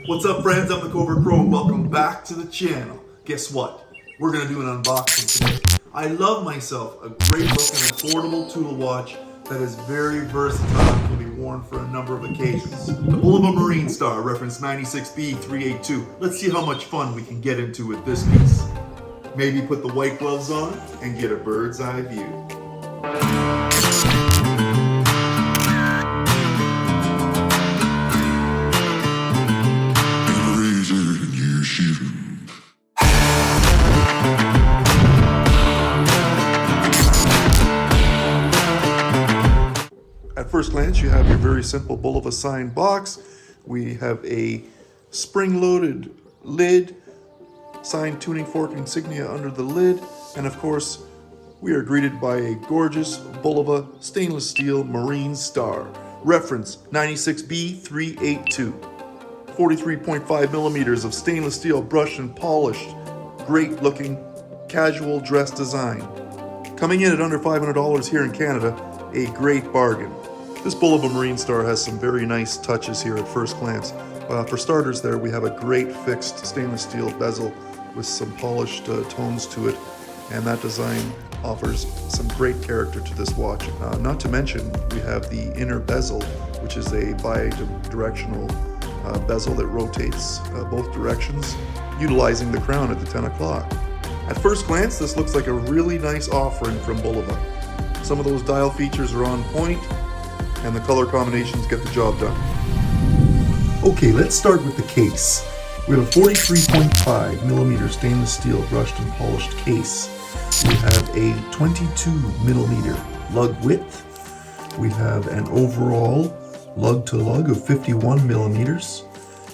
What's up, friends? I'm TheCovertCrow and welcome back to the channel. Guess what? We're going to do an unboxing today. I love myself a great looking affordable tool watch that is very versatile and can be worn for a number of occasions. The BULOVA Marine STAR, reference 96B382. Let's see how much fun we can get into with this piece. Maybe put the white gloves on and get a bird's eye view. At first glance, you have your very simple BULOVA signed box. We have a spring-loaded lid, signed tuning fork insignia under the lid, and of course, we are greeted by a gorgeous BULOVA stainless steel Marine STAR, reference 96B382. 43.5 millimeters of stainless steel brushed and polished, great looking casual dress design. Coming in at under $500 here in Canada, a great bargain. This BULOVA Marine STAR has some very nice touches here at first glance. For starters there, we have a great fixed stainless steel bezel with some polished tones to it, and that design offers some great character to this watch. Not to mention, we have the inner bezel, which is a bi-directional bezel that rotates both directions, utilizing the crown at the 10 o'clock. At first glance, this looks like a really nice offering from BULOVA. Some of those dial features are on point, and the color combinations get the job done. Okay, let's start with the case. We have a 43.5 millimeter stainless steel brushed and polished case. We have a 22 millimeter lug width. We have an overall lug to lug of 51 millimeters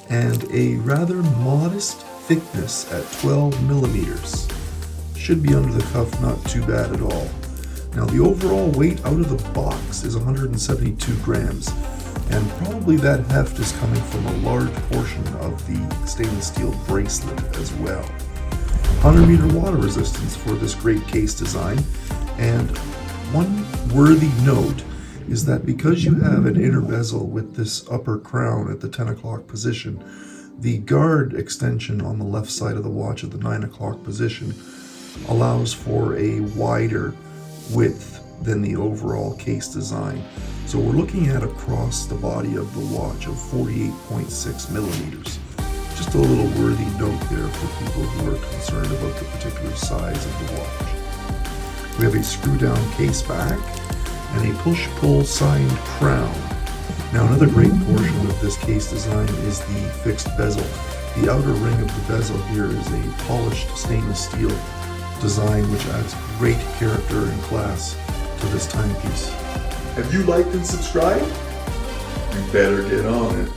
and a rather modest thickness at 12 millimeters. Should be under the cuff, not too bad at all. Now the overall weight out of the box is 172 grams, and probably that heft is coming from a large portion of the stainless steel bracelet as well. 100 meter water resistance for this great case design, and one worthy note is that because you have an inner bezel with this upper crown at the 10 o'clock position, the guard extension on the left side of the watch at the 9 o'clock position allows for a wider width than the overall case design. So we're looking at across the body of the watch of 48.6 millimeters. Just a little worthy note there for people who are concerned about the particular size of the watch. We have a screw down case back and a push-pull signed crown. Now another great portion of this case design is the fixed bezel. The outer ring of the bezel here is a polished stainless steel design which adds great character and class to this timepiece. Have you liked and subscribed? You better get on it.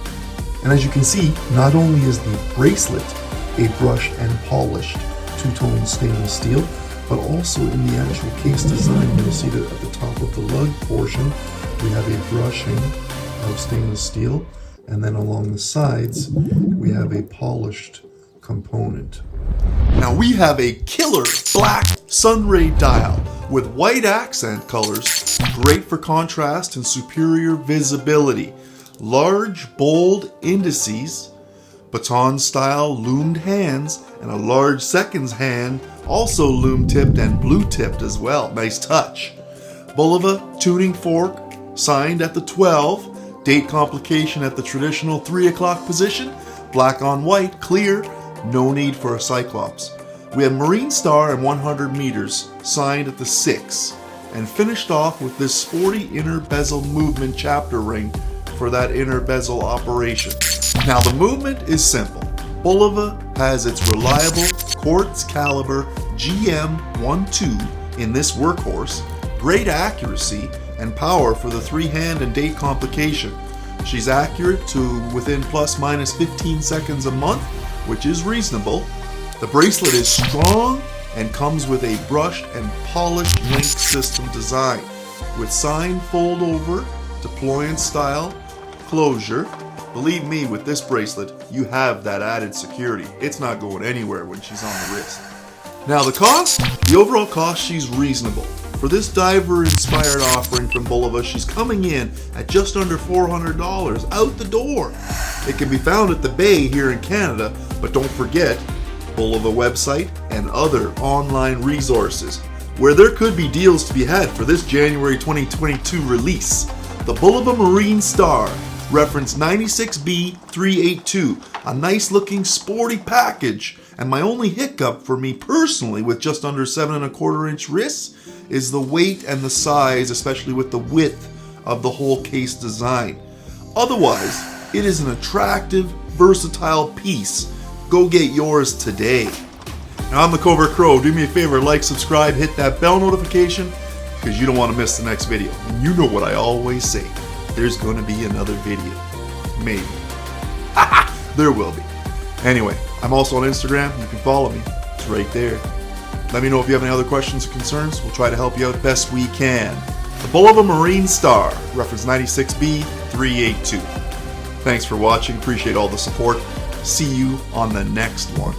And as you can see, not only is the bracelet a brushed and polished two-tone stainless steel, but also in the actual case design, you'll see that at the top of the lug portion, we have a brushing of stainless steel, and then along the sides, we have a polished component. Now we have a killer black sunray dial with white accent colors, great for contrast and superior visibility. Large, bold indices, baton-style loomed hands, and a large seconds hand, also loom-tipped and blue-tipped as well. Nice touch. BULOVA tuning fork, signed at the 12, date complication at the traditional 3 o'clock position, black on white, clear, no need for a cyclops. We have Marine STAR and 100 meters, signed at the 6, and finished off with this sporty inner bezel movement chapter ring for that inner bezel operation. Now the movement is simple. BULOVA has its reliable quartz caliber GM12 in this workhorse, great accuracy and power for the 3-hand and date complication. She's accurate to within plus minus 15 seconds a month, which is reasonable. The bracelet is strong and comes with a brushed and polished link system design with signed fold over, deployant style closure. Believe me, with this bracelet, you have that added security. It's not going anywhere when she's on the wrist. Now the cost? The overall cost, she's reasonable. For this diver-inspired offering from Bulova, she's coming in at just under $400 out the door. It can be found at the Bay here in Canada, but don't forget Bulova website and other online resources, where there could be deals to be had for this January 2022 release. The BULOVA Marine STAR, reference 96B382, a nice looking sporty package. And my only hiccup for me personally with just under 7¼ inch wrists is the weight and the size, especially with the width of the whole case design. Otherwise, it is an attractive, versatile piece. Go get yours today. Now, I'm TheCovertCrow. Do me a favor, like, subscribe, hit that bell notification, because you don't want to miss the next video. And you know what I always say, there's going to be another video. Maybe. There will be. Anyway, I'm also on Instagram. You can follow me. It's right there. Let me know if you have any other questions or concerns. We'll try to help you out best we can. The BULOVA Marine STAR, reference 96B382. Thanks for watching. Appreciate all the support. See you on the next one.